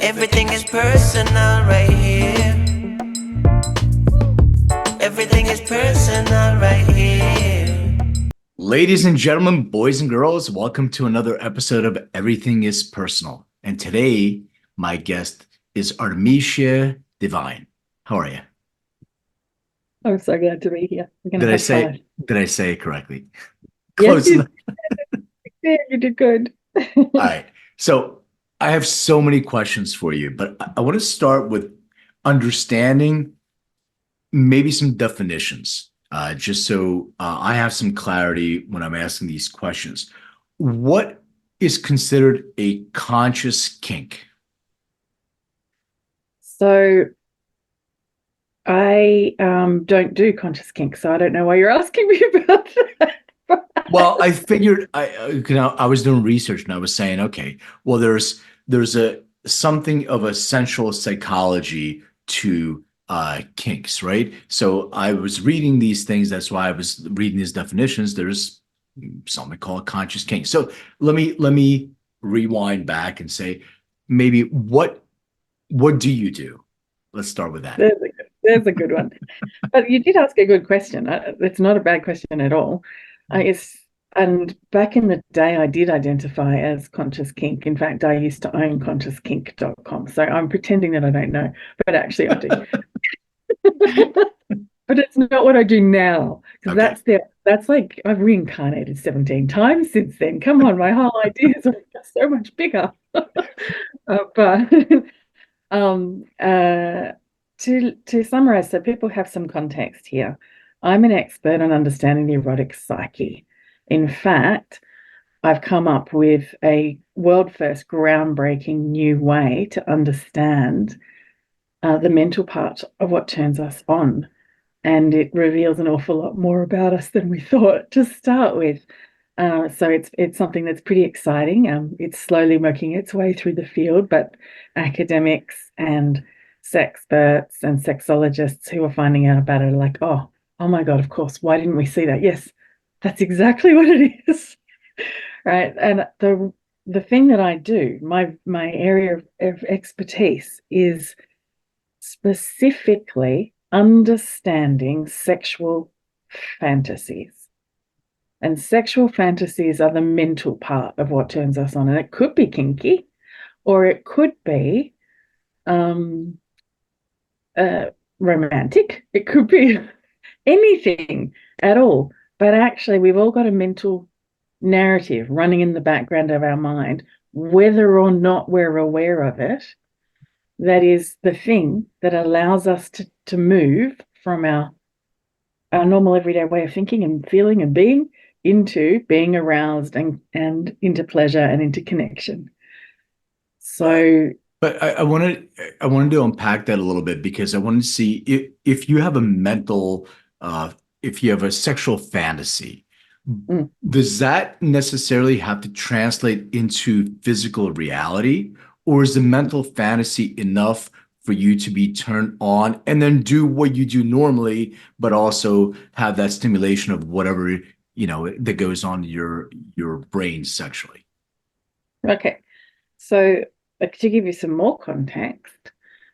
Everything is personal right here. Everything is personal right here. Ladies and gentlemen, boys and girls, welcome to another episode of Everything is Personal. And today, my guest is Artemisia de Vine. How are you? I'm so glad to be here. Did I say it correctly? Yes, Close enough. you did good. All right. So I have so many questions for you, but I want to start with understanding maybe some definitions, just so I have some clarity when I'm asking these questions. What is considered a conscious kink? So I don't do conscious kink, so I don't know why you're asking me about that. Well, I figured I was doing research and I was saying, okay, well, there's a something of a central psychology to kinks, right? So I was reading these things. That's why I was reading these definitions. There's something called conscious kink. So let me rewind back and say, maybe what do you do? Let's start with that. There's a good one. But you did ask a good question. It's not a bad question at all. And back in the day, I did identify as conscious kink. In fact, I used to own consciouskink.com. So I'm pretending that I don't know, but actually I do. But it's not what I do now, because Okay. that's like I've reincarnated 17 times since then. Come on, my whole ideas are just so much bigger. But to summarize, so people have some context here. I'm an expert on understanding the erotic psyche. In fact, I've come up with a world-first, groundbreaking new way to understand the mental part of what turns us on. And it reveals an awful lot more about us than we thought to start with. So it's something that's pretty exciting. It's slowly working its way through the field, but academics and sexperts and sexologists who are finding out about it are like, oh my God, of course, why didn't we see that? Yes, that's exactly what it is. Right. And the thing that I do, my area of expertise is specifically understanding sexual fantasies. And sexual fantasies are the mental part of what turns us on. And it could be kinky, or it could be romantic. It could be anything at all. But actually, we've all got a mental narrative running in the background of our mind, whether or not we're aware of it. That is the thing that allows us to move from our normal everyday way of thinking and feeling and being into being aroused and into pleasure and into connection. So, But I wanted to unpack that a little bit, because I wanted to see if you have a mental, if you have a sexual fantasy, does that necessarily have to translate into physical reality, or is the mental fantasy enough for you to be turned on and then do what you do normally, but also have that stimulation of whatever that goes on in your brain sexually? okay. So to give you some more context,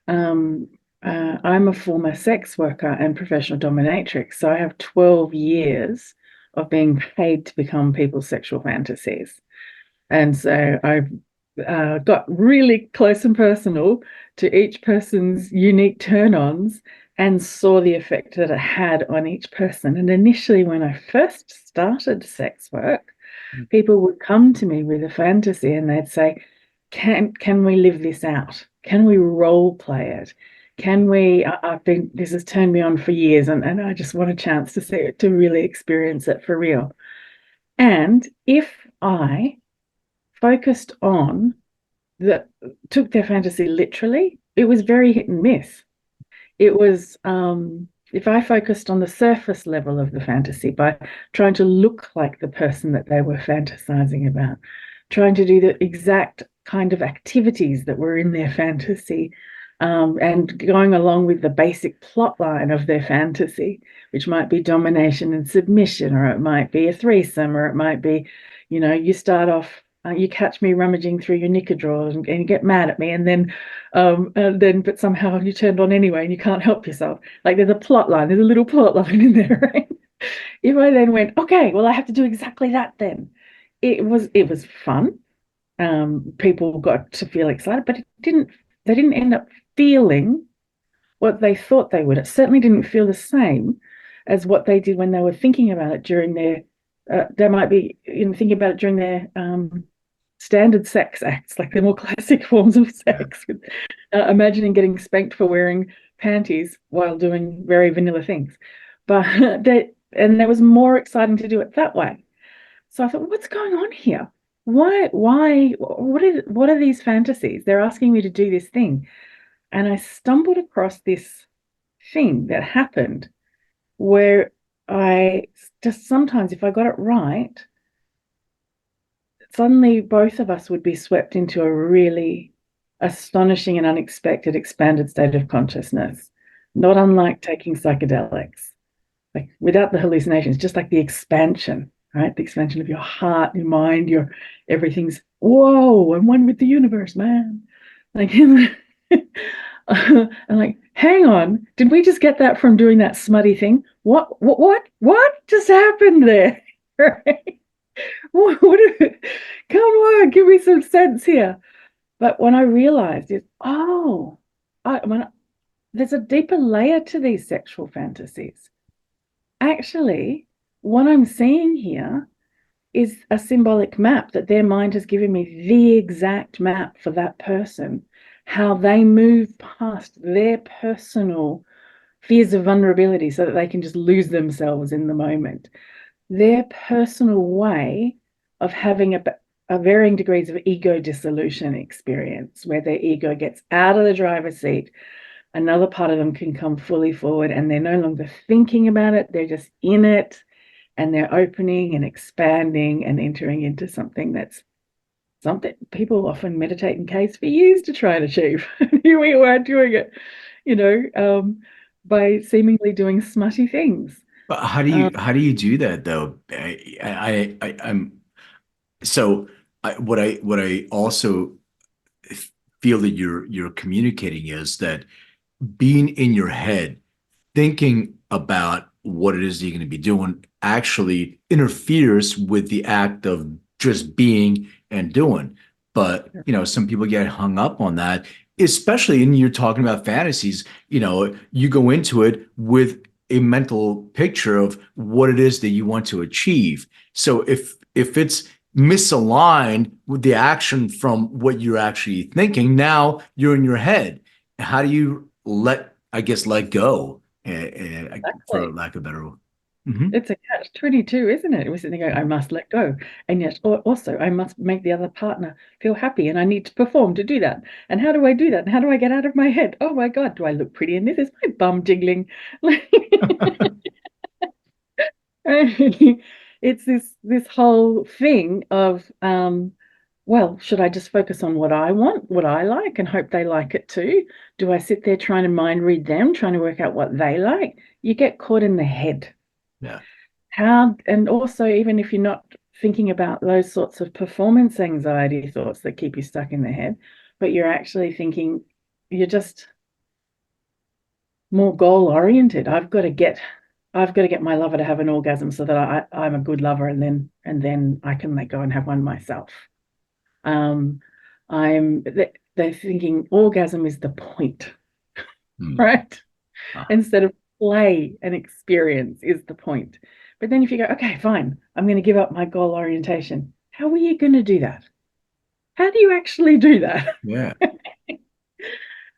I'm a former sex worker and professional dominatrix. So I have 12 years of being paid to become people's sexual fantasies. And so I've got really close and personal to each person's unique turn-ons and saw the effect that it had on each person. And initially, when I first started sex work, people would come to me with a fantasy and they'd say, can we live this out? Can we role play it? Can we, this has turned me on for years, and I just want a chance to see it, to really experience it for real. And if I focused on took their fantasy literally, it was very hit and miss. It was, if I focused on the surface level of the fantasy by trying to look like the person that they were fantasizing about, trying to do the exact kind of activities that were in their fantasy, and going along with the basic plot line of their fantasy, which might be domination and submission, or it might be a threesome, or it might be, you start off you catch me rummaging through your knicker drawer and you get mad at me, and then but somehow you turned on anyway and you can't help yourself. Like there's a plot line, there's a little plot line in there, right? If I then went, okay, well, I have to do exactly that then. It was fun. People got to feel excited, but they didn't end up feeling what they thought they would. It certainly didn't feel the same as what they did when they were thinking about it during their they might be thinking about it during their standard sex acts, like the more classic forms of sex, imagining getting spanked for wearing panties while doing very vanilla things. But that was more exciting to do it that way. So I thought, what's going on here? Why, what are these fantasies? They're asking me to do this thing. And I stumbled across this thing that happened where I just sometimes, if I got it right, suddenly both of us would be swept into a really astonishing and unexpected expanded state of consciousness, not unlike taking psychedelics, like without the hallucinations, just like the expansion, right? The expansion of your heart, your mind, everything's, whoa, I'm one with the universe, man. Like, I'm like, hang on, did we just get that from doing that smutty thing? What just happened there? Right? Come on, give me some sense here. But when I realized it, there's a deeper layer to these sexual fantasies. Actually, what I'm seeing here is a symbolic map that their mind has given me, the exact map for that person, how they move past their personal fears of vulnerability so that they can just lose themselves in the moment. Their personal way of having a varying degrees of ego dissolution experience, where their ego gets out of the driver's seat, another part of them can come fully forward and they're no longer thinking about it, they're just in it, and they're opening and expanding and entering into something that's something people often meditate in caves for years to try and achieve. Here we are doing it, by seemingly doing smutty things. But how do you do that though? What I also feel that you're communicating is that being in your head, thinking about what it is you're going to be doing actually interferes with the act of just being and doing. But, some people get hung up on that, especially when you're talking about fantasies. You go into it with a mental picture of what it is that you want to achieve. So if it's misaligned with the action from what you're actually thinking, now you're in your head. How do you let go, for lack of a better word? Mm-hmm. It's a catch-22, isn't it? We're sitting there going, I must let go. And yet also I must make the other partner feel happy, and I need to perform to do that. And how do I do that? And how do I get out of my head? Oh my God, do I look pretty in this? Is my bum jiggling? It's this whole thing of, well, should I just focus on what I want, what I like, and hope they like it too? Do I sit there trying to mind read them, trying to work out what they like? You get caught in the head. Yeah. And also, even if you're not thinking about those sorts of performance anxiety thoughts that keep you stuck in the head, but you're actually thinking, you're just more goal oriented. I've got to get my lover to have an orgasm so that I'm a good lover, and then I can go and have one myself. They're thinking orgasm is the point, right? Instead of play and experience is the point. But then if you go, okay, fine, I'm going to give up my goal orientation. How are you going to do that? How do you actually do that? Yeah.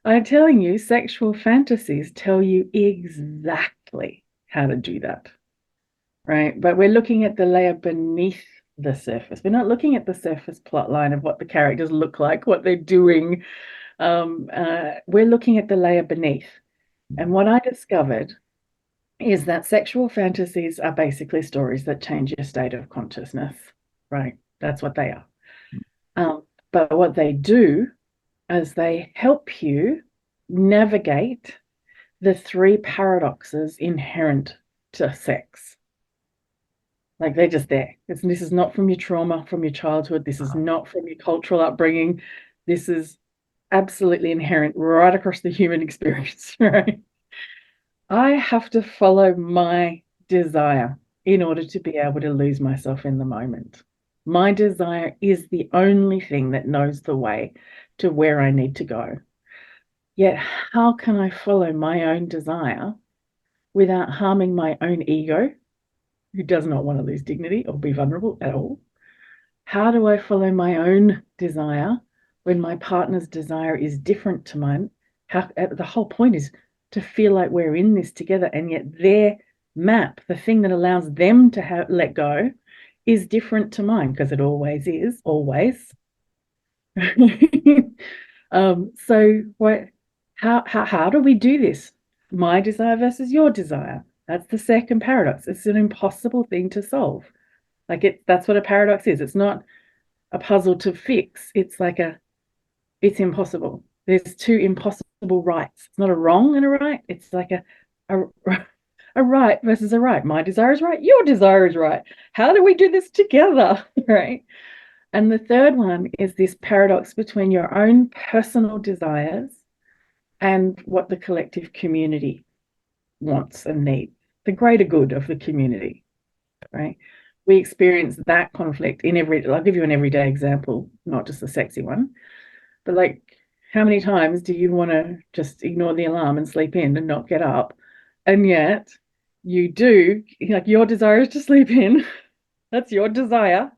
I'm telling you, sexual fantasies tell you exactly how to do that, right? But we're looking at the layer beneath the surface. We're not looking at the surface plot line of what the characters look like, what they're doing. We're looking at the layer beneath. And what I discovered is that sexual fantasies are basically stories that change your state of consciousness, right? That's what they are. But what they do is they help you navigate the three paradoxes inherent to sex. Like they're just there. This is not from your trauma, from your childhood. This is not from your cultural upbringing. This is absolutely inherent right across the human experience, right? I have to follow my desire in order to be able to lose myself in the moment. My desire is the only thing that knows the way to where I need to go. Yet, how can I follow my own desire without harming my own ego, who does not want to lose dignity or be vulnerable at all? How do I follow my own desire when my partner's desire is different to mine? The whole point is to feel like we're in this together, and yet their map, the thing that allows them to let go, is different to mine, because it always is, always. So how do we do this? My desire versus your desire. That's the second paradox. It's an impossible thing to solve. That's what a paradox is. It's not a puzzle to fix. It's impossible. There's two impossible rights. It's not a wrong and a right. It's like a right versus a right. My desire is right. Your desire is right. How do we do this together? Right. And the third one is this paradox between your own personal desires and what the collective community wants and needs, the greater good of the community, right? We experience that conflict I'll give you an everyday example, not just a sexy one, but like, how many times do you want to just ignore the alarm and sleep in and not get up? And yet you do, like, your desire is to sleep in. That's your desire.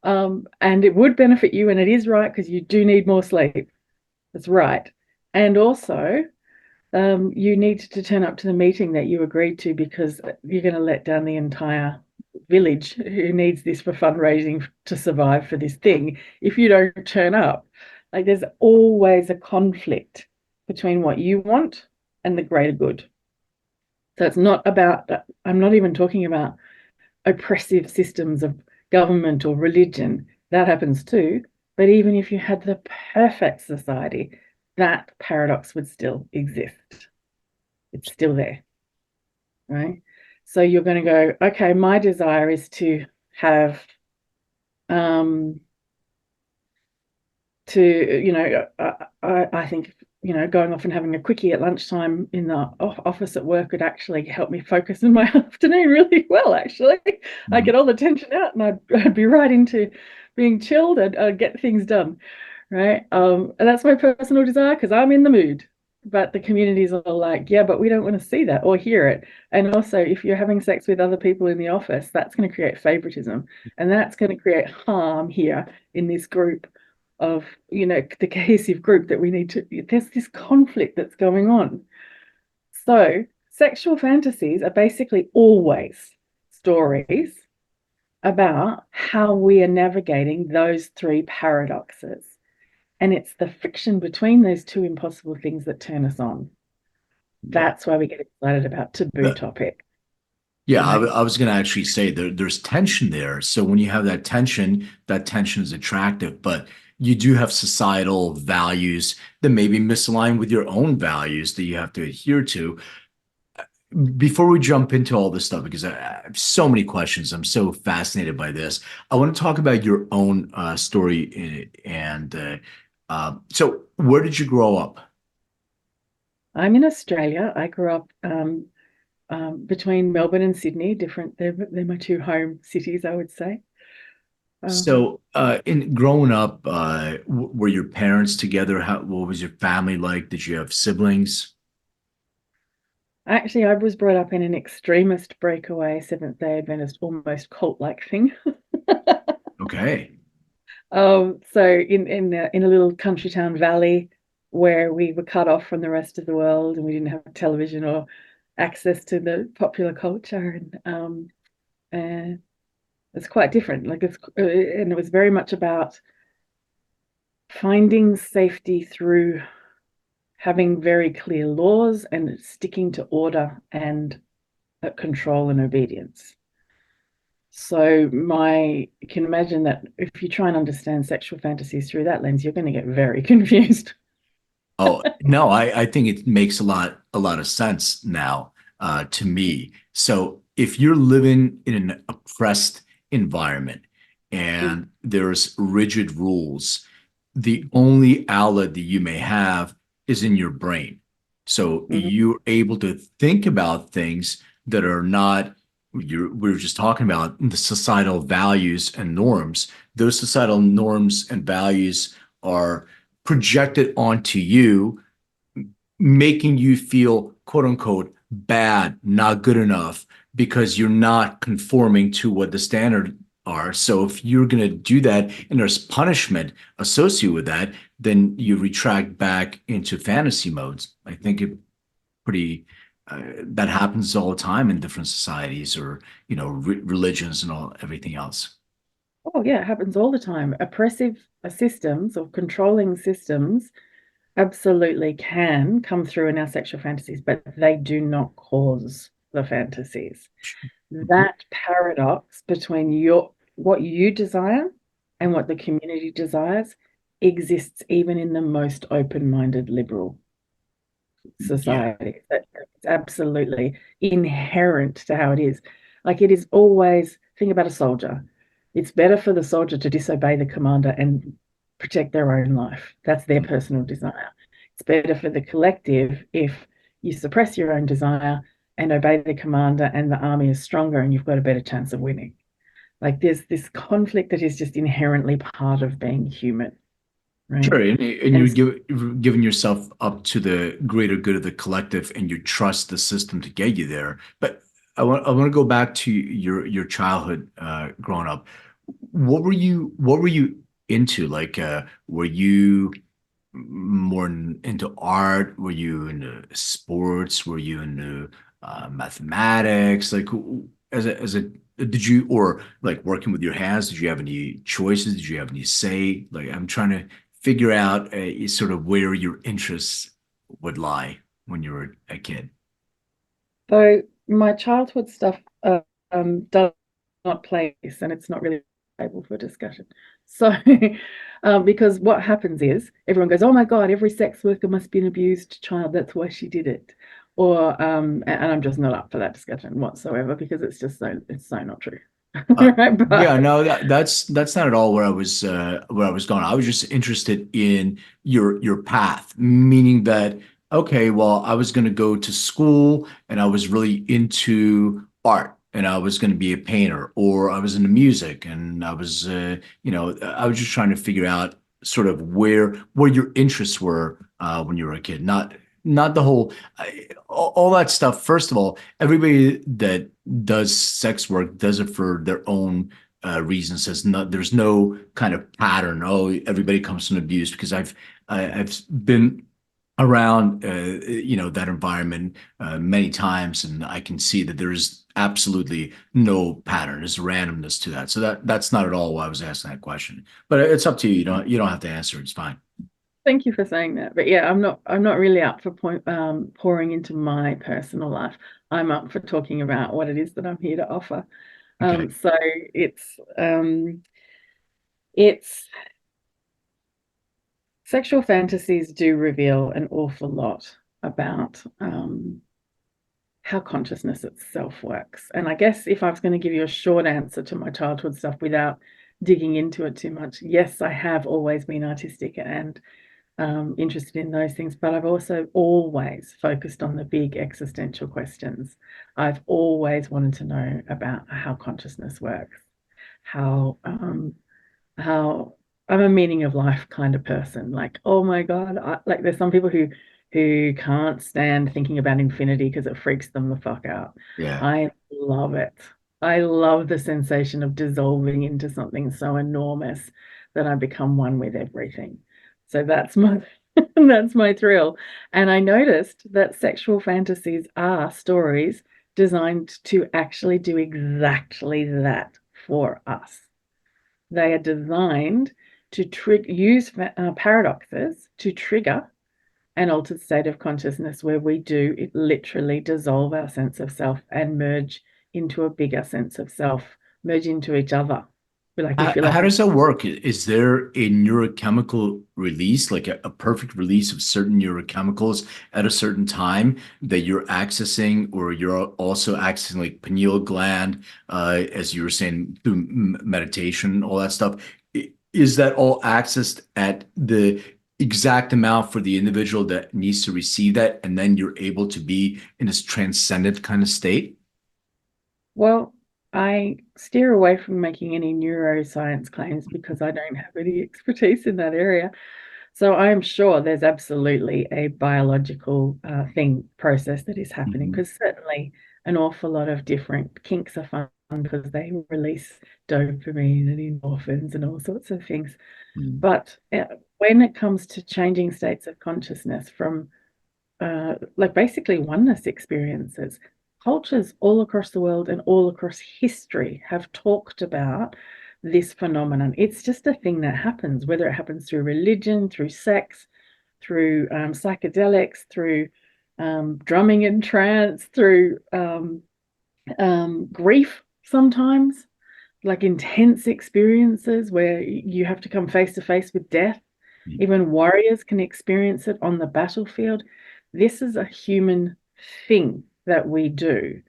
And it would benefit you, and it is right, because you do need more sleep. That's right. And also, you need to turn up to the meeting that you agreed to, because you're going to let down the entire village who needs this for fundraising to survive for this thing if you don't turn up. Like, there's always a conflict between what you want and the greater good. So it's not about, I'm not even talking about oppressive systems of government or religion. That happens too. But even if you had the perfect society, that paradox would still exist. It's still there, right? So you're going to go, okay, my desire is to have, I think, going off and having a quickie at lunchtime in the office at work would actually help me focus in my afternoon really well, actually. I'd get all the tension out and I'd be right into being chilled and I'd get things done, right? And that's my personal desire, because I'm in the mood. But the communities are like, yeah, but we don't want to see that or hear it. And also, if you're having sex with other people in the office, that's going to create favoritism, and that's going to create harm here in this group of, the cohesive group that we need to. There's this conflict that's going on. So sexual fantasies are basically always stories about how we are navigating those three paradoxes. And it's the friction between those two impossible things that turn us on. That's why we get excited about taboo topic. Yeah, I was going to actually say there's tension there. So when you have that tension is attractive, but you do have societal values that may be misaligned with your own values that you have to adhere to. Before we jump into all this stuff, because I have so many questions, I'm so fascinated by this. I want to talk about your own story. And so where did you grow up? I'm in Australia. I grew up between Melbourne and Sydney. They're my two home cities, I would say. So in growing up, were your parents together? What was your family like? Did you have siblings? Actually, I was brought up in an extremist breakaway Seventh-day Adventist, almost cult-like thing. Okay. So in a little country town valley where we were cut off from the rest of the world, and we didn't have television or access to the popular culture, and it's quite different. And it was very much about finding safety through having very clear laws and sticking to order and control and obedience. So you can imagine that if you try and understand sexual fantasies through that lens, you're going to get very confused. Oh, no, I think it makes a lot of sense now to me. So if you're living in an oppressed environment and there's rigid rules, the only outlet that you may have is in your brain. So Mhm. you're able to think about things that are not, we were just talking about the societal values and norms. Those societal norms and values are projected onto you, making you feel quote unquote bad, not good enough, because you're not conforming to what the standard are. So if you're going to do that and there's punishment associated with that, then you retract back into fantasy modes. I think it pretty that happens all the time in different societies or religions and all everything else. Oh, yeah, it happens all the time. Oppressive systems or controlling systems absolutely can come through in our sexual fantasies, but they do not cause the fantasies. That paradox between what you desire and what the community desires exists even in the most open-minded liberal Yeah. society. It's absolutely inherent to how it is. Like it is always, think about a soldier. It's better for the soldier to disobey the commander and protect their own life. That's their personal desire. It's better for the collective if you suppress your own desire and obey the commander, and the army is stronger and you've got a better chance of winning. Like there's this conflict that is just inherently part of being human, right? Sure, and And you're giving yourself up to the greater good of the collective, and you trust the system to get you there. But I want to go back to your childhood, growing up. What were you into? Like, were you more into art? Were you into sports? Were you into mathematics? Like, as a did you or like working with your hands? Did you have any choices? Did you have any say? Like, I'm trying to figure out sort of where your interests would lie when you were a kid. so my childhood stuff does not place, and it's not really able for discussion. So, because what happens is everyone goes, "Oh my God, every sex worker must be an abused child. That's why she did it." Or, and I'm just not up for that discussion whatsoever because it's so not true. Uh, Right? yeah, But no, that's not at all where I was going. I was just interested in your path, meaning that okay, well, I was going to go to school and I was really into art and I was going to be a painter, or I was into music and I was just trying to figure out sort of where your interests were when you were a kid, not the whole all that stuff. First of all, everybody that does sex work does it for their own reasons. There's no kind of pattern. Oh, everybody comes from abuse because I've been around that environment many times, and I can see that there is absolutely no pattern. There's randomness to that. So that's not at all why I was asking that question. But it's up to you. You don't have to answer. It's fine. thank you for saying that. But yeah, I'm not really up for pouring into my personal life. I'm up for talking about what it is that I'm here to offer. Okay. So it's sexual fantasies do reveal an awful lot about how consciousness itself works. And I guess if I was going to give you a short answer to my childhood stuff without digging into it too much, yes, I have always been artistic and interested in those things, but I've also always focused on the big existential questions. I've always wanted to know about how consciousness works, how I'm a meaning of life kind of person. Like, oh my God, like there's some people who can't stand thinking about infinity because it freaks them the fuck out. Yeah. I love it. I love the sensation of dissolving into something so enormous that I become one with everything. So that's my that's my thrill. And I noticed that sexual fantasies are stories designed to actually do exactly that for us. They are designed to use paradoxes to trigger an altered state of consciousness where we do it literally dissolve our sense of self and merge into a bigger sense of self, merge into each other. We feel How like does that work? Is there a neurochemical release, like a perfect release of certain neurochemicals at a certain time that you're accessing, or you're also accessing like pineal gland, as you were saying, through meditation, all that stuff? Is that all accessed at the exact amount for the individual that needs to receive that, and then you're able to be in this transcendent kind of state? well, I steer away from making any neuroscience claims because I don't have any expertise in that area. So I am sure there's absolutely a biological process that is happening, Mhm. because certainly an awful lot of different kinks are fun because they release dopamine and endorphins and all sorts of things. Mhm. But when it comes to changing states of consciousness from like basically oneness experiences, cultures all across the world and all across history have talked about this phenomenon. It's just a thing that happens, whether it happens through religion, through sex, through psychedelics, through drumming and trance, through grief sometimes, like intense experiences where you have to come face to face with death. Even warriors can experience it on the battlefield. This is a human thing that we do.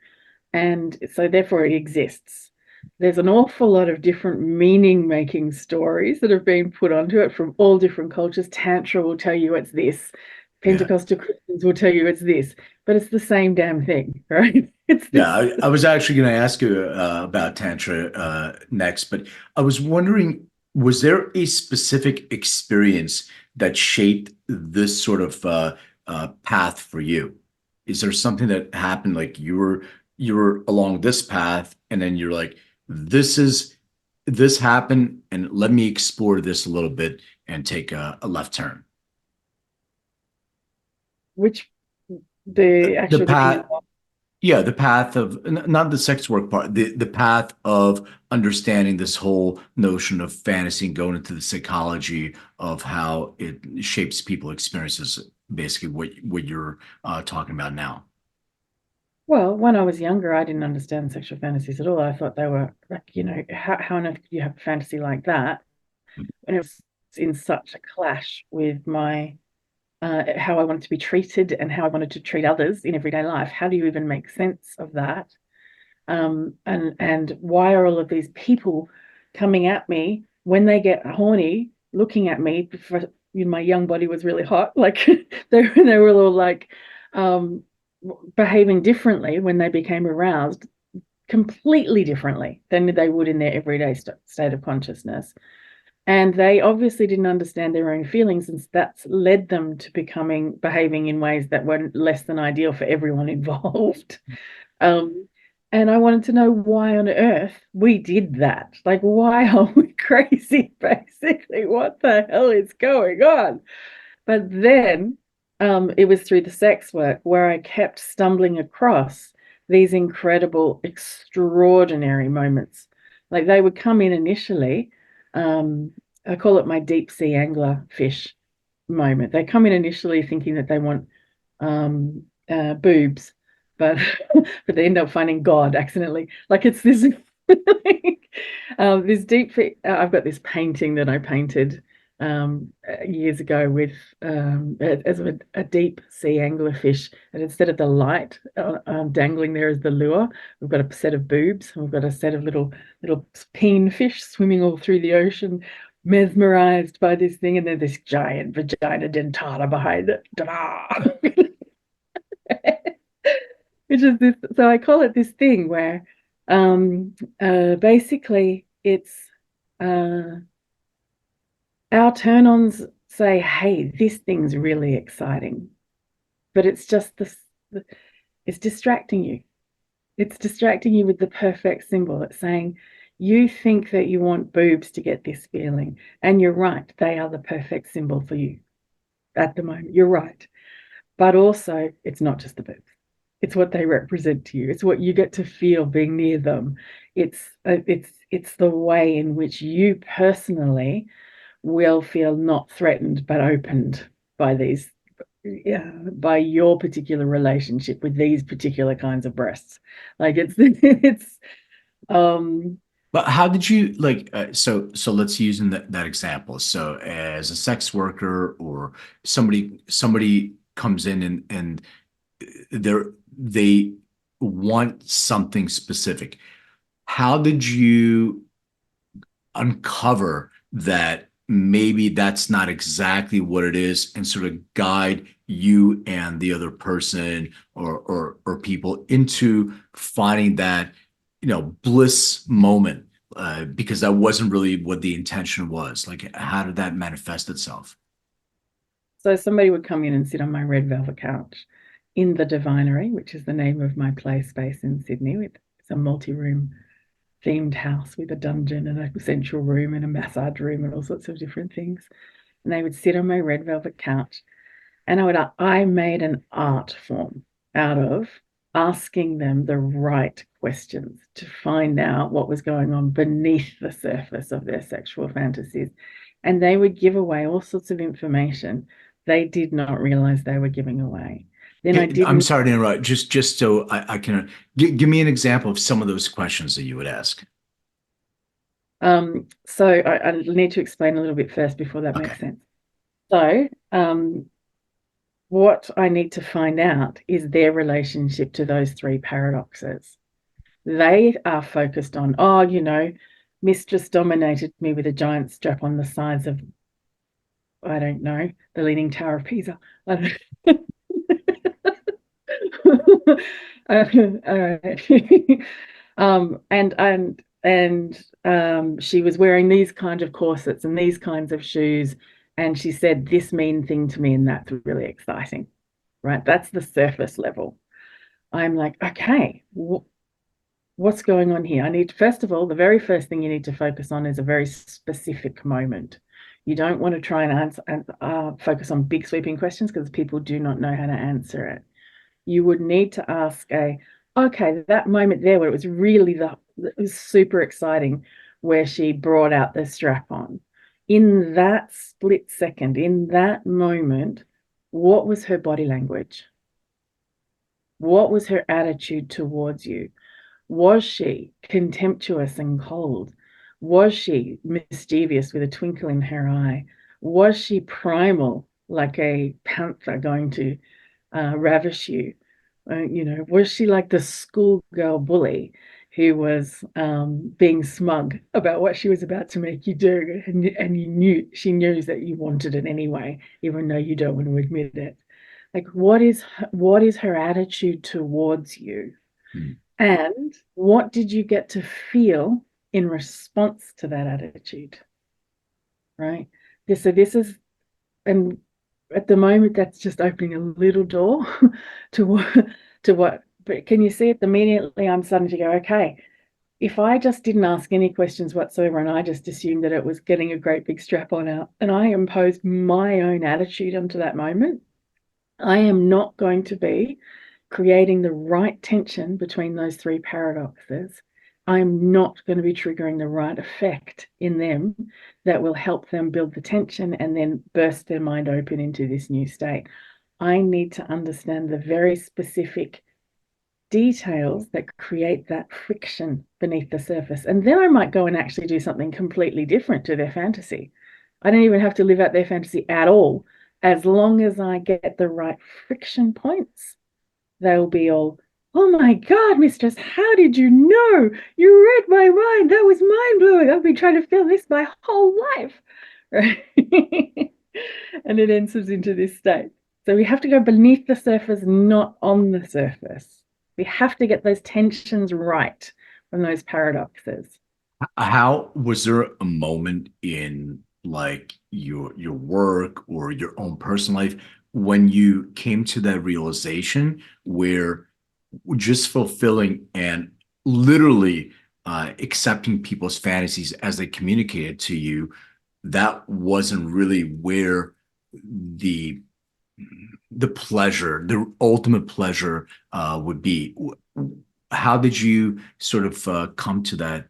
And so, therefore, it exists. There's an awful lot of different meaning making stories that have been put onto it from all different cultures. Tantra will tell you it's this, Yeah. Pentecostal Christians will tell you it's this, but it's the same damn thing, right? It's Yeah, this. I was actually going to ask you about Tantra next, but I was wondering, was there a specific experience that shaped this sort of path for you? Is there something that happened, like you were along this path, and then you're like, this happened, and let me explore this a little bit and take a left turn. Which the The actual beginning. path, yeah, the path of not the sex work part, the path of understanding this whole notion of fantasy and going into the psychology of how it shapes people experiences, basically what you're talking about now. Well, when I was younger, I didn't understand sexual fantasies at all. I thought they were like, how on earth could you have a fantasy like that? And it was in such a clash with my how I wanted to be treated and how I wanted to treat others in everyday life. How do you even make sense of that? And why are all of these people coming at me when they get horny, looking at me? My young body was really hot. Like they were all like um, behaving differently when they became aroused, completely differently than they would in their everyday state of consciousness. And they obviously didn't understand their own feelings, and that's led them to behaving in ways that were less than ideal for everyone involved. Um, and I wanted to know why on earth we did that. Like, why are we crazy, basically? What the hell is going on? But then it was through the sex work where I kept stumbling across these incredible, extraordinary moments. Like they would come in initially. I call it my deep sea anglerfish moment. They come in initially thinking that they want boobs, but but they end up finding God accidentally. Like it's this this deep. I've got this painting that I painted years ago with as a deep sea anglerfish, and instead of the light dangling there as the lure, we've got a set of boobs, and we've got a set of little peen fish swimming all through the ocean, mesmerized by this thing, and then this giant vagina dentata behind it. Ta-da! Which is this, so I call it this thing where basically it's uh, our turn-ons say, hey, this thing's really exciting, but it's just this, it's distracting you. It's distracting you with the perfect symbol. It's saying, you think that you want boobs to get this feeling, and you're right, they are the perfect symbol for you at the moment. You're right. But also, it's not just the boobs. It's what they represent to you. It's what you get to feel being near them. It's the way in which you personally will feel not threatened but opened by these, yeah, by your particular relationship with these particular kinds of breasts. Like it's it's um But how did you like so let's use in that example. So as a sex worker or somebody comes in and they want something specific. How did you uncover that maybe that's not exactly what it is and sort of guide you and the other person or people into finding that bliss moment because that wasn't really what the intention was. Like, how did that manifest itself? So somebody would come in and sit on my red velvet couch in the Divinery, which is the name of my play space in Sydney. It's a multi-room themed house with a dungeon and a central room and a massage room and all sorts of different things. And they would sit on my red velvet couch, and I made an art form out of asking them the right questions to find out what was going on beneath the surface of their sexual fantasies. And they would give away all sorts of information they did not realize they were giving away. Then I I'm didn't. sorry to interrupt. Just so I can give me an example of some of those questions that you would ask. So I need to explain a little bit first before that Okay. makes sense. So, what I need to find out is their relationship to those three paradoxes. They are focused on, oh, mistress dominated me with a giant strap on the size of, I don't know, the Leaning Tower of Pisa. I don't all right. And she was wearing these kinds of corsets and these kinds of shoes, and she said this mean thing to me, and that's really exciting, right? That's the surface level. I'm like, okay, what's going on here? First of all, the very first thing you need to focus on is a very specific moment. You don't want to try and focus on big sweeping questions because people do not know how to answer it. You would need to ask okay, that moment there where it was really it was super exciting, where she brought out the strap on. In that split second, in that moment, what was her body language? What was her attitude towards you? Was she contemptuous and cold? Was she mischievous with a twinkle in her eye? Was she primal, like a panther going to ravish you? Was she like the schoolgirl bully who was being smug about what she was about to make you do, and she knew that you wanted it anyway, even though you don't want to admit it. Like, what is her attitude towards you? Hmm. And what did you get to feel in response to that attitude? Right. So this is, and at the moment, that's just opening a little door to what, but can you see it? Immediately I'm starting to go, okay, if I just didn't ask any questions whatsoever and I just assumed that it was getting a great big strap on out and I imposed my own attitude onto that moment, I am not going to be creating the right tension between those three paradoxes. I'm not going to be triggering the right effect in them that will help them build the tension and then burst their mind open into this new state. I need to understand the very specific details that create that friction beneath the surface. And then I might go and actually do something completely different to their fantasy. I don't even have to live out their fantasy at all. As long as I get the right friction points, they'll be all, oh my God, mistress, how did you know? You read my mind. That was mind blowing. I've been trying to feel this my whole life. Right? And it enters into this state. So we have to go beneath the surface, not on the surface. We have to get those tensions right from those paradoxes. How was there a moment in like your work or your own personal life when you came to that realization where just fulfilling and literally accepting people's fantasies as they communicated to you, that wasn't really where the the pleasure, the ultimate pleasure would be. How did you sort of come to that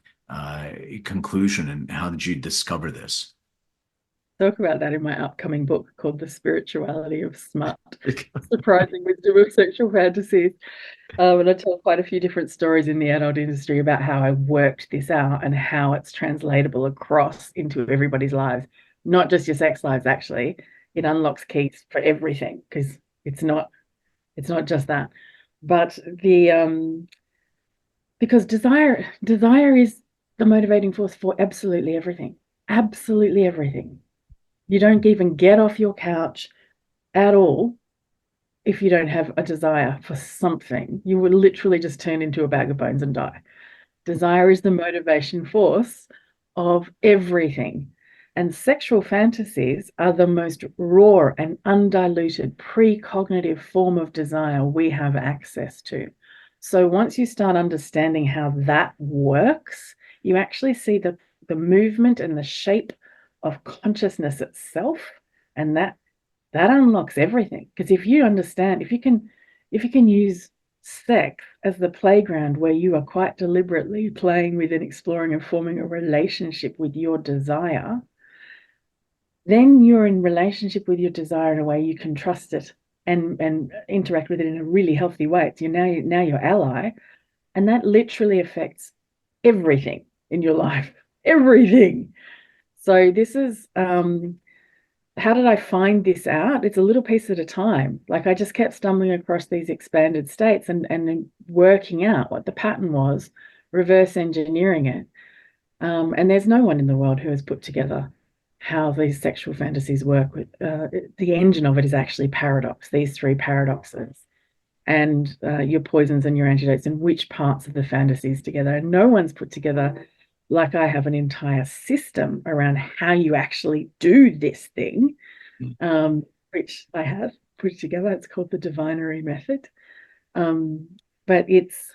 conclusion, and how did you discover this? talk about that in my upcoming book called The Spirituality of Smut, Surprising Wisdom of Sexual Fantasies. And I tell quite a few different stories in the adult industry about how I worked this out and how it's translatable across into everybody's lives, not just your sex lives, actually. It unlocks keys for everything because it's not just that. But because desire is the motivating force for absolutely everything. Absolutely everything. You don't even get off your couch at all if you don't have a desire for something. You will literally just turn into a bag of bones and die. Desire is the motivation force of everything. And sexual fantasies are the most raw and undiluted precognitive form of desire we have access to. So once you start understanding how that works, you actually see the movement and the shape of consciousness itself, and that unlocks everything. Because if you understand, if you can use sex as the playground where you are quite deliberately playing with and exploring and forming a relationship with your desire, then you're in relationship with your desire in a way you can trust it and interact with it in a really healthy way. It's now your ally, and that literally affects everything in your life, everything. So this is how did I find this out? It's a little piece at a time. Like I just kept stumbling across these expanded states and working out what the pattern was, reverse engineering it. And there's no one in the world who has put together how these sexual fantasies work with the engine of it is actually paradox, these three paradoxes, and your poisons and your antidotes, and which parts of the fantasies together. And no one's put together, like I have, an entire system around how you actually do this thing, which I have put together. It's called the divinery method. But it's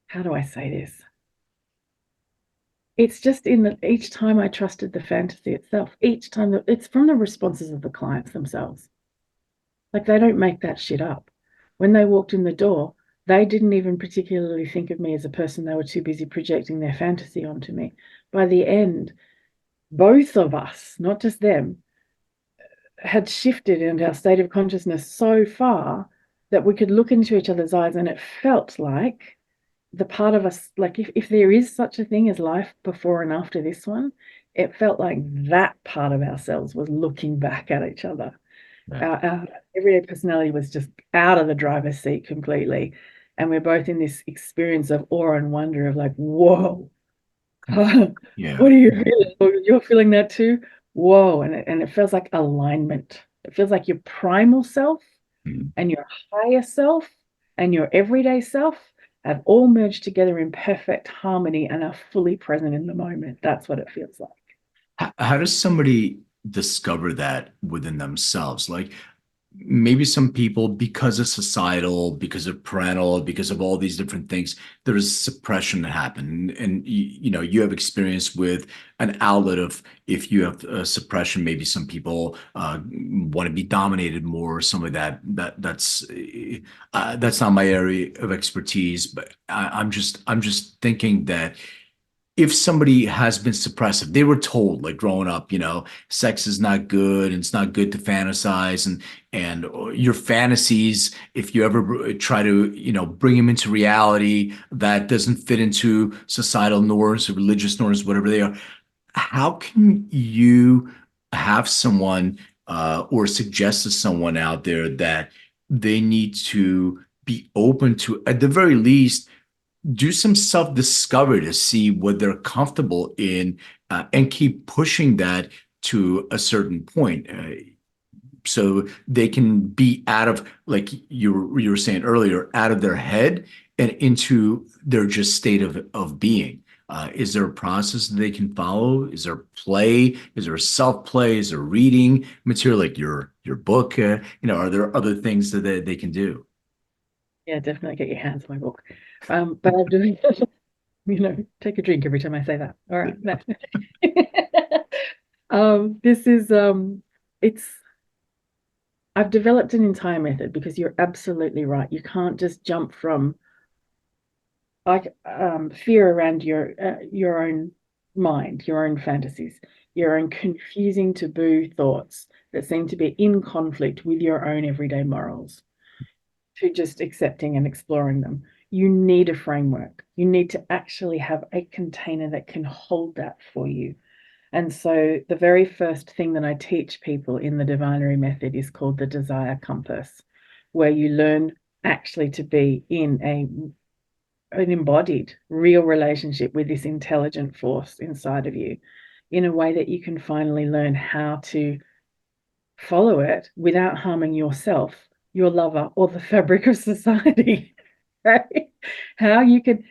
how do I say this? It's just each time I trusted the fantasy itself, each time it's from the responses of the clients themselves. Like they don't make that shit up. When they walked in the door, they didn't even particularly think of me as a person. They were too busy projecting their fantasy onto me. By the end, both of us, not just them, had shifted into our state of consciousness so far that we could look into each other's eyes, and it felt like the part of us, like if there is such a thing as life before and after this one, it felt like that part of ourselves was looking back at each other. Our everyday personality was just out of the driver's seat completely. And we're both in this experience of awe and wonder of like, whoa, Yeah. what are you feeling? You're feeling that too? Whoa. And it feels like alignment. It feels like your primal self and your higher self and your everyday self have all merged together in perfect harmony and are fully present in the moment. That's what it feels like. How does somebody discover that within themselves? Like maybe some people, because of societal, because of parental, because of all these different things, there's suppression that happen. And you have experience with an outlet of, if you have suppression, maybe some people want to be dominated more, some of that's not my area of expertise. But I'm just thinking that if somebody has been suppressive, they were told like growing up, sex is not good and it's not good to fantasize, and your fantasies, if you ever try to, bring them into reality, that doesn't fit into societal norms or religious norms, whatever they are. How can you have someone or suggest to someone out there that they need to be open to, at the very least, do some self-discovery to see what they're comfortable in, and keep pushing that to a certain point, so they can be out of, like you were saying earlier, out of their head and into their just state of being. Is there a process that they can follow? Is there play? Is there self-play? Is there reading material like your book? Are there other things that they can do? Yeah, definitely get your hands on my book. But I'm doing, take a drink every time I say that. All right. No. This is I've developed an entire method because you're absolutely right. You can't just jump from like fear around your own mind, your own fantasies, your own confusing taboo thoughts that seem to be in conflict with your own everyday morals, to just accepting and exploring them. You need a framework. You need to actually have a container that can hold that for you. And so the very first thing that I teach people in the Divinery method is called the desire compass, where you learn actually to be in an embodied, real relationship with this intelligent force inside of you in a way that you can finally learn how to follow it without harming yourself, your lover, or the fabric of society. Right? How you can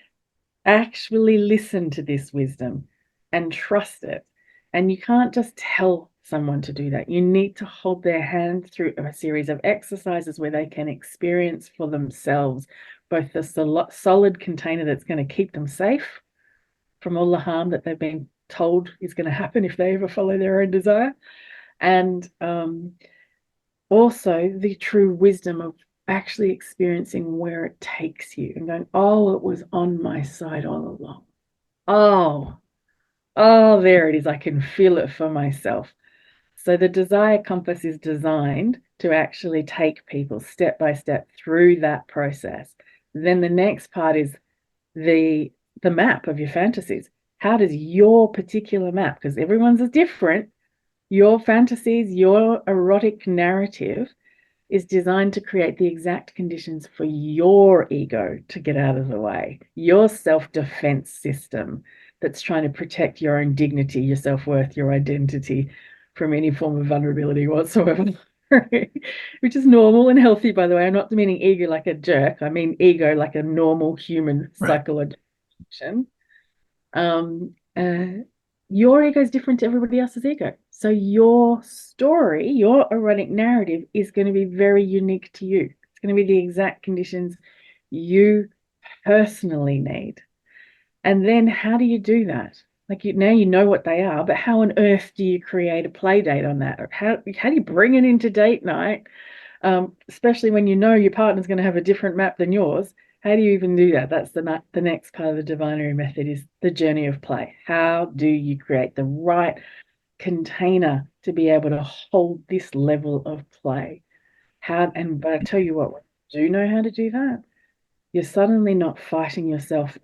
actually listen to this wisdom and trust it. And you can't just tell someone to do that. You need to hold their hand through a series of exercises where they can experience for themselves both the solid container that's going to keep them safe from all the harm that they've been told is going to happen if they ever follow their own desire, and also the true wisdom of actually experiencing where it takes you and going, oh, it was on my side all along. Oh, there it is. I can feel it for myself. So the desire compass is designed to actually take people step by step through that process. Then the next part is the map of your fantasies. How does your particular map, because everyone's is different, your fantasies, your erotic narrative is designed to create the exact conditions for your ego to get out of the way, your self-defense system that's trying to protect your own dignity, your self-worth, your identity from any form of vulnerability whatsoever. Which is normal and healthy, by the way. I'm not meaning ego like a jerk. I mean ego like a normal human psychological function. Your ego is different to everybody else's ego. So your story, your erotic narrative is going to be very unique to you. It's going to be the exact conditions you personally need. And then how do you do that? Like now you know what they are, but how on earth do you create a play date on that? Or how do you bring it into date night? Especially when you know your partner's going to have a different map than yours. How do you even do that? That's the next part of the Divinery method, is the journey of play. How do you create the right container to be able to hold this level of play? But I tell you what, when you do know how to do that, you're suddenly not fighting yourself.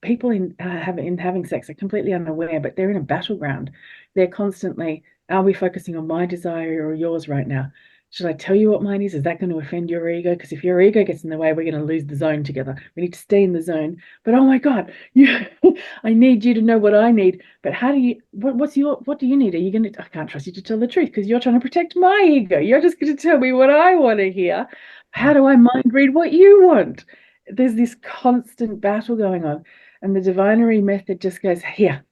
People in having sex are completely unaware, but they're in a battleground. They're constantly, are we focusing on my desire or yours right now? Should I tell you what mine is? Is that going to offend your ego? Because if your ego gets in the way, we're going to lose the zone together. We need to stay in the zone. But oh my God, I need you to know what I need. But how do you, what do you need? Are you going to, I can't trust you to tell the truth because you're trying to protect my ego. You're just going to tell me what I want to hear. How do I mind read what you want? There's this constant battle going on. And the Divinery method just goes, here,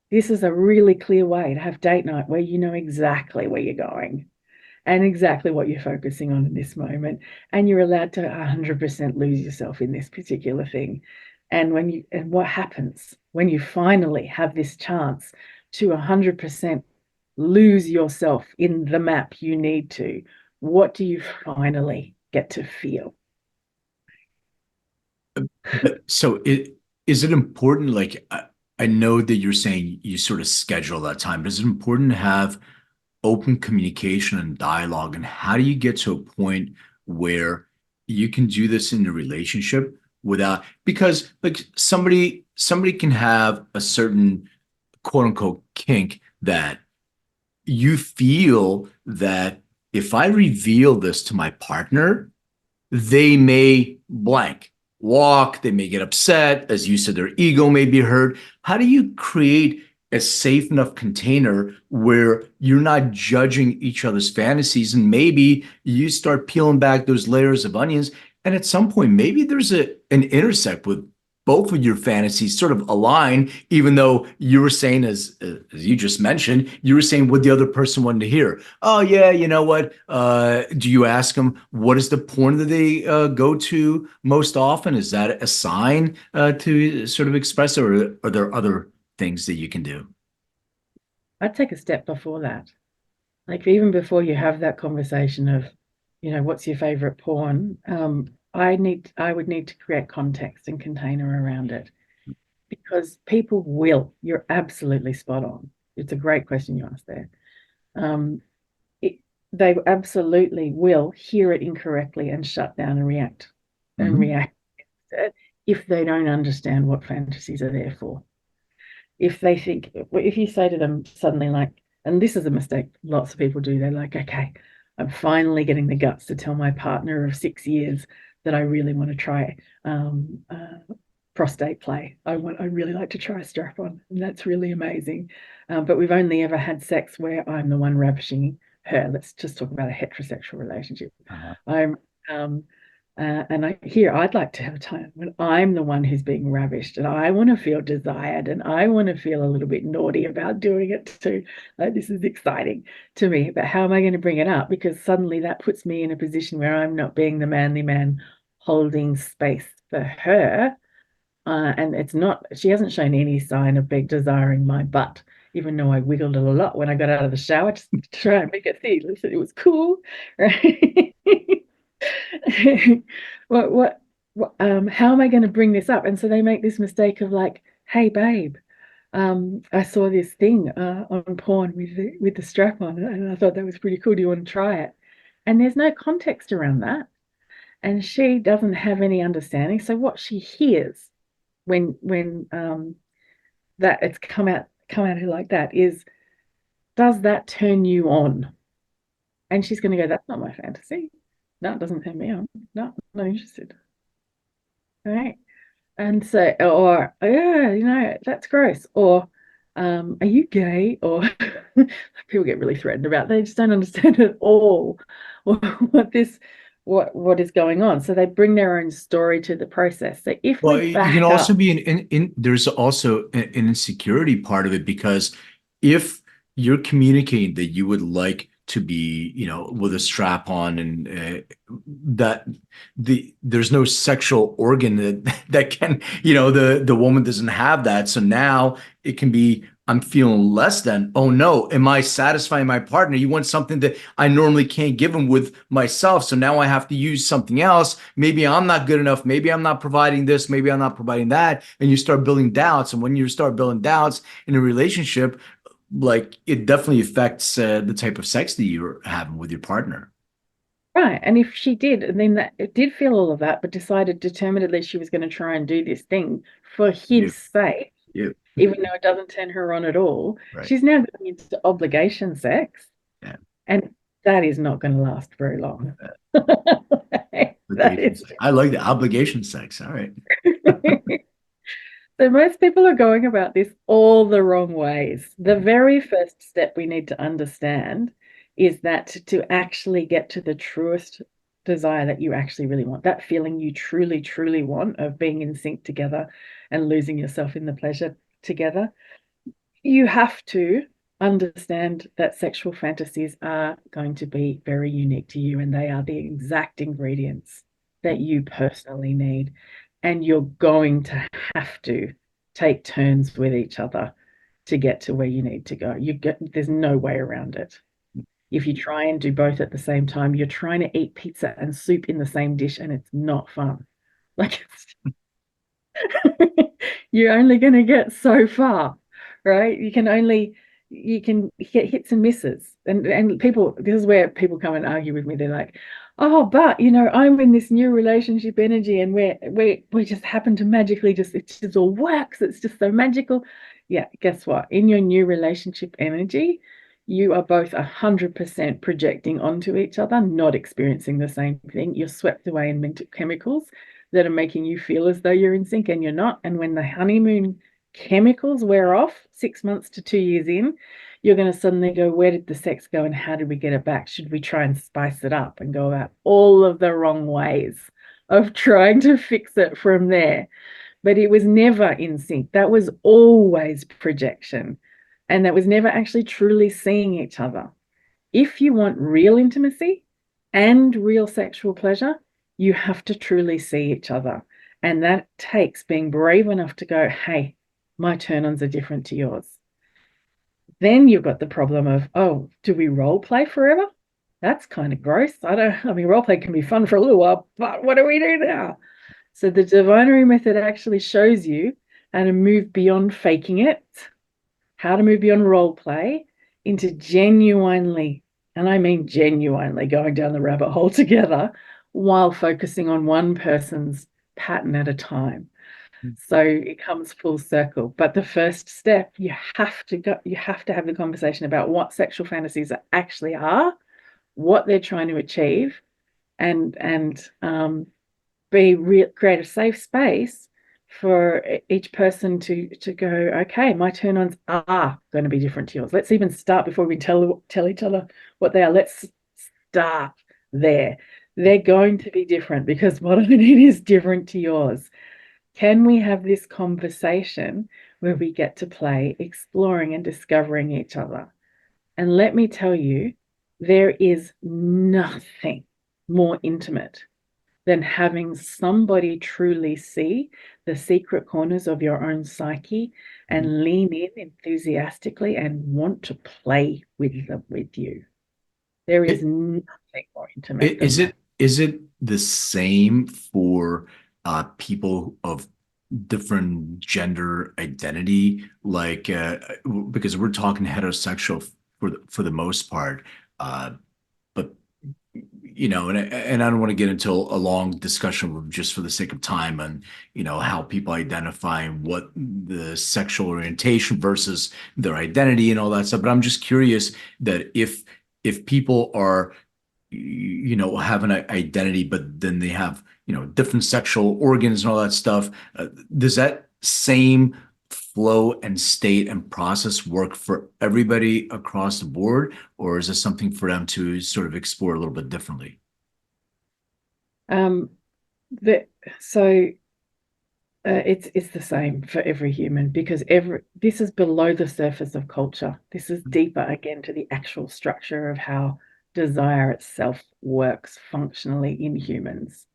this is a really clear way to have date night where you know exactly where you're going and exactly what you're focusing on in this moment. And you're allowed to 100% lose yourself in this particular thing. And what happens when you finally have this chance to 100% lose yourself in the map you need to, what do you finally get to feel? So is it important? Like, I know that you're saying you sort of schedule that time, but is it important to have open communication and dialogue? And how do you get to a point where you can do this in a relationship without, because like somebody can have a certain quote unquote kink that you feel that if I reveal this to my partner, they may blank walk, they may get upset. As you said, their ego may be hurt. How do you create a safe enough container where you're not judging each other's fantasies, and maybe you start peeling back those layers of onions, and at some point maybe there's an intersect with both of your fantasies sort of align, even though you were saying, as you just mentioned, you were saying what the other person wanted to hear. Oh yeah, you know what? Do you ask them what is the porn that they go to most often? Is that a sign to sort of express, or are there other things that you can do? I'd take a step before that. Like even before you have that conversation of, what's your favorite porn? I would need to create context and container around it, because people will. You're absolutely spot on. It's a great question you asked there. They absolutely will hear it incorrectly and shut down and react if they don't understand what fantasies are there for. If they think, if you say to them suddenly, like, and this is a mistake lots of people do, they're like, okay, I'm finally getting the guts to tell my partner of 6 years that I really want to try prostate play. I really like to try a strap on, and that's really amazing. But we've only ever had sex where I'm the one ravishing her. Let's just talk about a heterosexual relationship. I'm and I'd like to have a time when I'm the one who's being ravished and I want to feel desired and I want to feel a little bit naughty about doing it too. This is exciting to me, but how am I going to bring it up? Because suddenly that puts me in a position where I'm not being the manly man holding space for her. And it's not, she hasn't shown any sign of being desiring my butt, even though I wiggled it a lot when I got out of the shower just to try and make it see. Listen, it was cool, right? How am I going to bring this up? And so they make this mistake of like, hey, babe, I saw this thing on porn with the strap on, and I thought that was pretty cool. Do you want to try it? And there's no context around that. And she doesn't have any understanding. So what she hears when that it's come at her like that is, does that turn you on? And she's going to go, that's not my fantasy. No, it doesn't turn me on. No, I'm not interested. All right. And so, or, yeah, that's gross. Or, are you gay? Or people get really threatened about, they just don't understand at all what is going on. So they bring their own story to the process. So if we you back can also up, be there's also an insecurity part of it, because if you're communicating that you would like to be, with a strap on, and that there's no sexual organ that can, the woman doesn't have that. So now it can be, I'm feeling less than, oh no, am I satisfying my partner? You want something that I normally can't give him with myself. So now I have to use something else. Maybe I'm not good enough. Maybe I'm not providing this. Maybe I'm not providing that. And you start building doubts. And when you start building doubts in a relationship, like, it definitely affects the type of sex that you're having with your partner. right. And if she did, and then that it did feel all of that, but decided determinedly she was going to try and do this thing for his sake, even though it doesn't turn her on at all, Right. she's now going into obligation sex. Yeah. And that is not going to last very long. I like the obligation sex. All right. So most people are going about this all the wrong ways. The very first step we need to understand is that to actually get to the truest desire that you actually really want, that feeling you truly, truly want of being in sync together and losing yourself in the pleasure together, you have to understand that sexual fantasies are going to be very unique to you, and they are the exact ingredients that you personally need. And you're going to have to take turns with each other to get to where you need to go. There's no way around it. If you try and do both at the same time, you're trying to eat pizza and soup in the same dish, and it's not fun. Like, you're only going to get so far, right? You can get hits and misses. And people, this is where people come and argue with me. They're like, oh, but I'm in this new relationship energy, and we just happen to magically it just all works. It's just so magical. Yeah, guess what? In your new relationship energy, you are both 100% projecting onto each other, not experiencing the same thing. You're swept away in mental chemicals that are making you feel as though you're in sync, and you're not. And when the honeymoon chemicals wear off 6 months to 2 years in, you're going to suddenly go, where did the sex go and how did we get it back? Should we try and spice it up and go about all of the wrong ways of trying to fix it from there? But it was never in sync. That was always projection. And that was never actually truly seeing each other. If you want real intimacy and real sexual pleasure, you have to truly see each other. And that takes being brave enough to go, hey, my turn-ons are different to yours. Then you've got the problem of, oh, do we role play forever? That's kind of gross. Role play can be fun for a little while, but what do we do now? So the divinery method actually shows you how to move beyond faking it, how to move beyond role play into genuinely, and I mean genuinely, going down the rabbit hole together while focusing on one person's pattern at a time. So it comes full circle. But the first step, you have to have the conversation about what sexual fantasies actually are, what they're trying to achieve, and create a safe space for each person to go, okay, my turn-ons are going to be different to yours. Let's even start before we tell each other what they are. Let's start there. They're going to be different because what I need is different to yours. Can we have this conversation where we get to play, exploring and discovering each other? And let me tell you, there is nothing more intimate than having somebody truly see the secret corners of your own psyche and lean in enthusiastically and want to play with you. There is nothing more intimate than that. Is it the same for people of different gender identity? Like, because we're talking heterosexual for the most part, but you know, and I don't want to get into a long discussion just for the sake of time on, you know, how people identify and what the sexual orientation versus their identity and all that stuff. But I'm just curious that if people are, you know, have an identity, but then they have, you know, different sexual organs and all that stuff, does that same flow and state and process work for everybody across the board, or is this something for them to sort of explore a little bit differently? It's the same for every human, because this is below the surface of culture. This is deeper again to the actual structure of how desire itself works functionally in humans.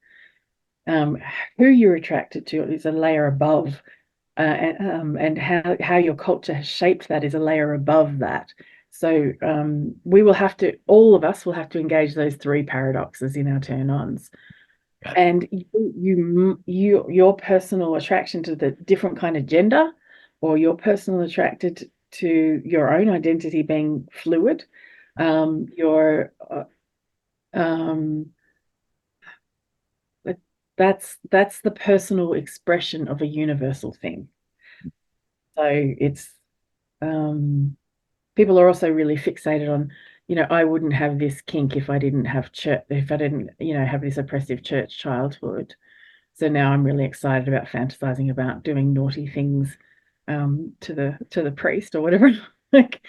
Who you're attracted to is a layer above, and how your culture has shaped that is a layer above that. So all of us will have to engage those three paradoxes in our turn-ons. And your personal attraction to the different kind of gender, or your personal attracted to your own identity being fluid, that's the personal expression of a universal thing. So it's people are also really fixated on, you know, I wouldn't have this kink if I didn't have you know, have this oppressive church childhood. So now I'm really excited about fantasizing about doing naughty things to the priest or whatever. Like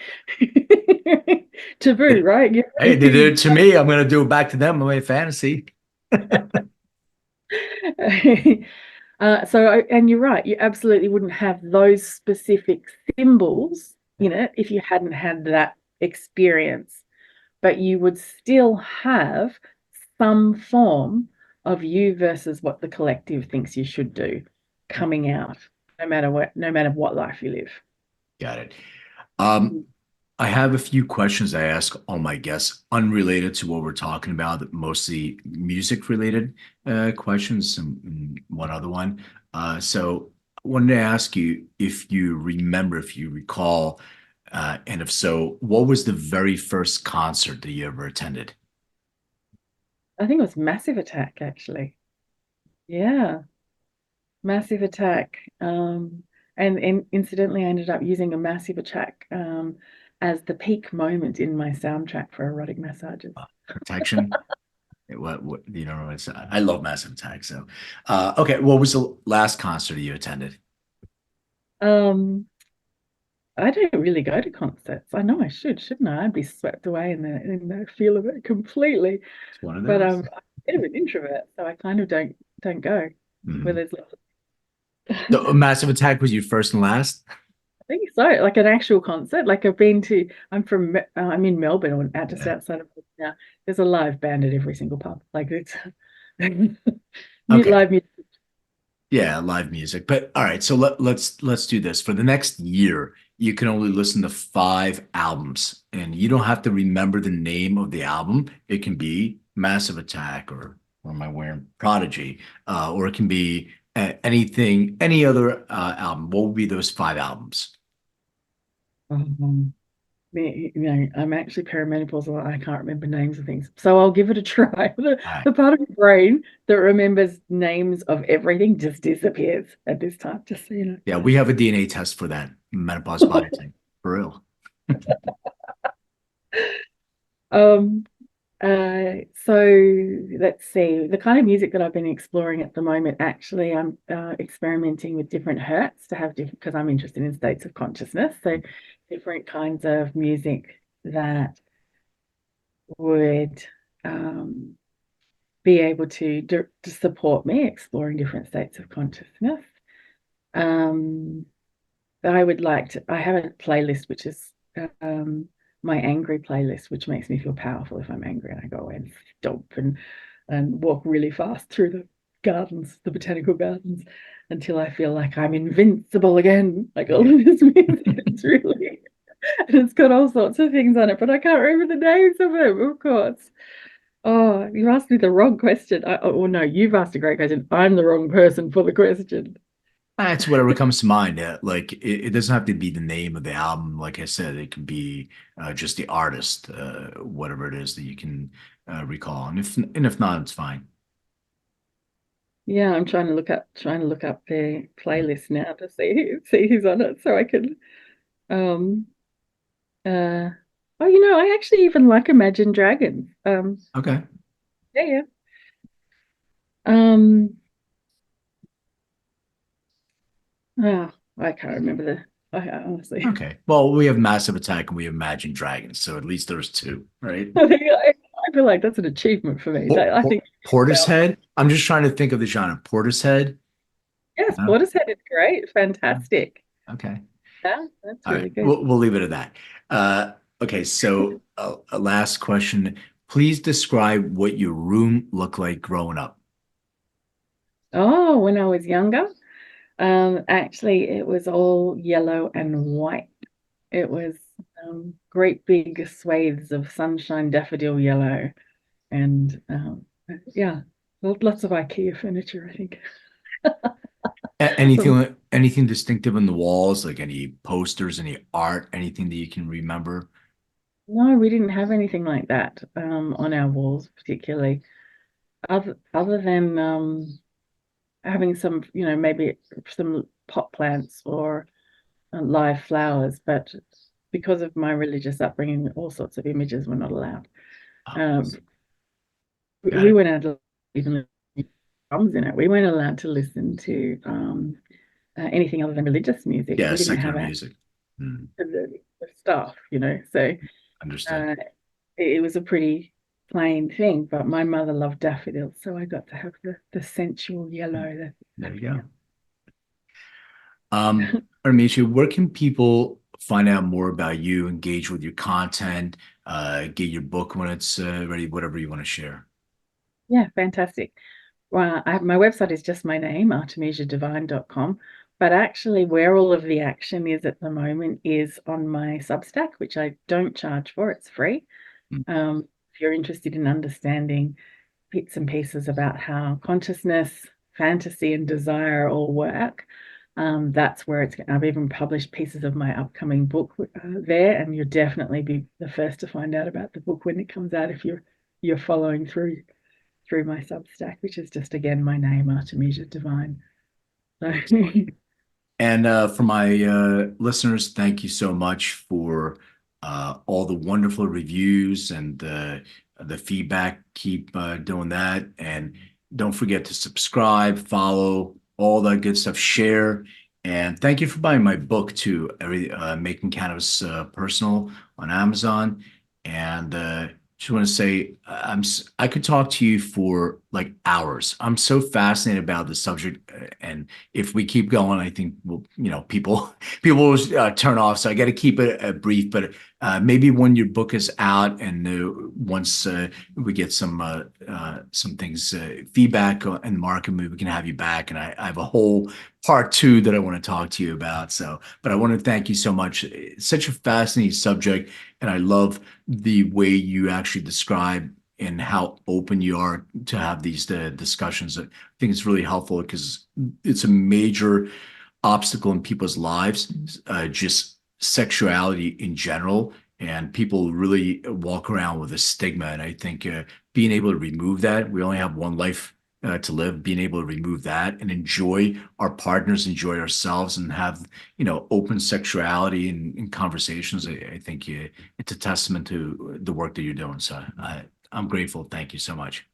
taboo, right? Hey, they did it to me. I'm going to do it back to them in my fantasy. And you're right, you absolutely wouldn't have those specific symbols in it if you hadn't had that experience, but you would still have some form of you versus what the collective thinks you should do coming out, no matter what life you live. Got it. I have a few questions I ask all my guests unrelated to what we're talking about, mostly music related questions, and one other one. So I wanted to ask you if you recall, and if so, what was the very first concert that you ever attended? I think it was Massive Attack, actually. Yeah, Massive Attack. And incidentally, I ended up using a Massive Attack as the peak moment in my soundtrack for erotic massages. Protection. What you know? I love Massive Attack. So, okay, what was the last concert you attended? I don't really go to concerts. I know I should, shouldn't I? I'd be swept away in the feel of it completely. It's one of But those. I'm a bit of an introvert, so I kind of don't go where there's lots of. So, Massive Attack was your first and last? I think so, like an actual concert. Like I'm in Melbourne, or just outside of now. There's a live band at every single pub. Like it's Okay. live music. Yeah, live music. But all right, so let's do this. For the next year, you can only listen to 5 albums, and you don't have to remember the name of the album. It can be Massive Attack, or am I wearing Prodigy, or it can be Any other album? What would be those 5 albums? Um, I'm actually perimenopausal. I can't remember names of things, so I'll give it a try. All right. The part of my brain that remembers names of everything just disappears at this time. Just so you Yeah, we have a DNA test for that menopause body know. type. For real. Um, so let's see. The kind of music that I've been exploring at the moment, actually, I'm experimenting with different hertz to have different, because I'm interested in states of consciousness. So different kinds of music that would be able to support me exploring different states of consciousness. Um, I would like to, I have a playlist which is my angry playlist, which makes me feel powerful if I'm angry, and I go away and stomp and walk really fast through the gardens, the botanical gardens, until I feel like I'm invincible again. Like all of this music, it's really, and it's got all sorts of things on it, but I can't remember the names of them, of course. Oh, you asked me the wrong question. Oh no, you've asked a great question. I'm the wrong person for the question. That's whatever comes to mind. Like it doesn't have to be the name of the album. Like I said, it can be just the artist, whatever it is that you can recall. And if not, it's fine. Yeah, I'm trying to look up their playlist now to see who's on it so I can um uh oh, I actually even like Imagine Dragons. Okay. Yeah, yeah. Um oh, I can't remember I honestly. Okay. Well, we have Massive Attack and we have Imagine Dragons, so at least there's two, right? I feel like that's an achievement for me. I think well, Portishead. I'm just trying to think of the genre. Portishead. yes, No? Portishead is great, fantastic. Okay. Yeah, that's All right. really good. We'll leave it at that. Okay. So a last question. Please describe what your room looked like growing up. Oh, when I was younger, actually it was all yellow and white. It was great big swathes of sunshine daffodil yellow, and yeah, lots of IKEA furniture, I think. Anything distinctive on the walls, like any posters, any art, anything that you can remember? No, we didn't have anything like that on our walls, particularly. Other than having some, maybe some pot plants or live flowers, but because of my religious upbringing, all sorts of images were not allowed. Oh, Um, got we it. weren't allowed to even drums in it. We weren't allowed to listen to anything other than religious music. Yeah, We didn't secular have access music. Hmm, to the stuff, So understood. uh, it was a pretty plain thing. But my mother loved daffodils, so I got to have the sensual Hmm, yellow. there you go. Artemisia, where can people find out more about you, engage with your content, get your book when it's ready, whatever you want to share? Yeah, fantastic. Well, my website is just my name, artemisiadevine.com. But actually, where all of the action is at the moment is on my Substack, which I don't charge for. It's free. Hmm, If you're interested in understanding bits and pieces about how consciousness, fantasy, and desire all work, that's where it's. I've even published pieces of my upcoming book there, and you'll definitely be the first to find out about the book when it comes out if you're following through my Substack, which is just again my name, Artemisia Devine. So And for my listeners, thank you so much for all the wonderful reviews and the feedback. Keep doing that. And don't forget to subscribe, follow, all that good stuff, share. And thank you for buying my book too, Making Cannabis Personal on Amazon. And just want to say, I could talk to you for like hours. I'm so fascinated about the subject, and if we keep going, I think people will turn off. So I got to keep it brief. But maybe when your book is out and once we get some things feedback in the market, maybe we can have you back. And I have a whole part two that I want to talk to you about. So, but I want to thank you so much. It's such a fascinating subject, and I love the way you actually describe and how open you are to have these discussions. I think it's really helpful because it's a major obstacle in people's lives, just sexuality in general. And people really walk around with a stigma. And I think being able to remove that, we only have one life to live, being able to remove that and enjoy our partners, enjoy ourselves, and have, open sexuality and conversations. I think it's a testament to the work that you're doing. So I'm grateful. Thank you so much.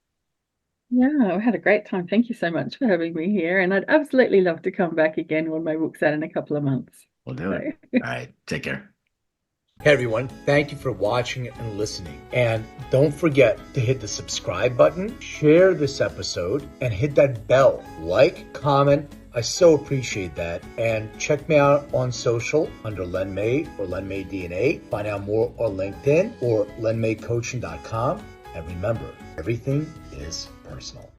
Yeah, I had a great time. Thank you so much for having me here. And I'd absolutely love to come back again when my book's out in a couple of months. We'll do it. All right. Take care. Hey everyone, thank you for watching and listening. And don't forget to hit the subscribe button, share this episode, and hit that bell. Like, comment. I so appreciate that. And check me out on social under Len May or Len May DNA. Find out more on LinkedIn or lenmaycoaching.com. And remember, everything is personal.